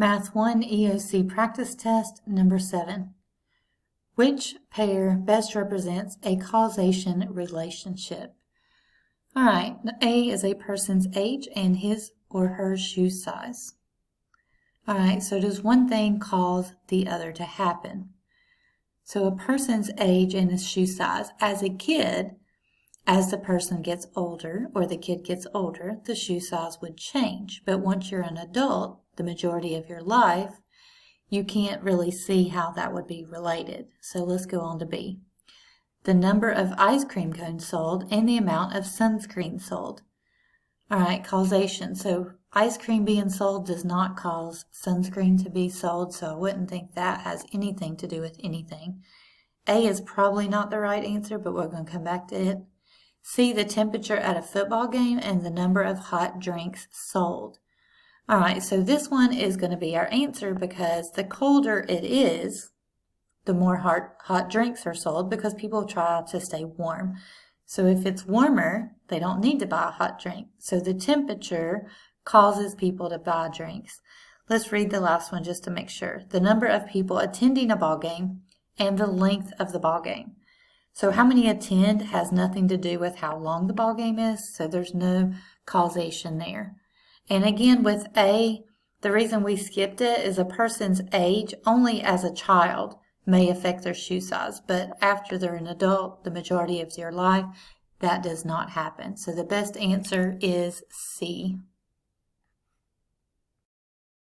Math 1 EOC practice test number 7. Which pair best represents a causation relationship? All right, A is a person's age and his or her shoe size. All right, so does one thing cause the other to happen? So a person's age and his shoe size. As a kid, as the person gets older or the kid gets older, the shoe size would change. But once you're an adult, the majority of your life, you can't really see how that would be related. So let's go on to B. The number of ice cream cones sold and the amount of sunscreen sold. All right, causation. So ice cream being sold does not cause sunscreen to be sold, so I wouldn't think that has anything to do with anything. A is probably not the right answer, but we're going to come back to it. C, the temperature at a football game and the number of hot drinks sold. All right, so this one is going to be our answer because the colder it is, the more hot drinks are sold because people try to stay warm. So if it's warmer, they don't need to buy a hot drink. So the temperature causes people to buy drinks. Let's read the last one just to make sure. The number of people attending a ball game and the length of the ball game. So how many attend has nothing to do with how long the ball game is, so there's no causation there. And again, with A, the reason we skipped it is a person's age only as a child may affect their shoe size, but after they're an adult, the majority of their life, that does not happen. So the best answer is C.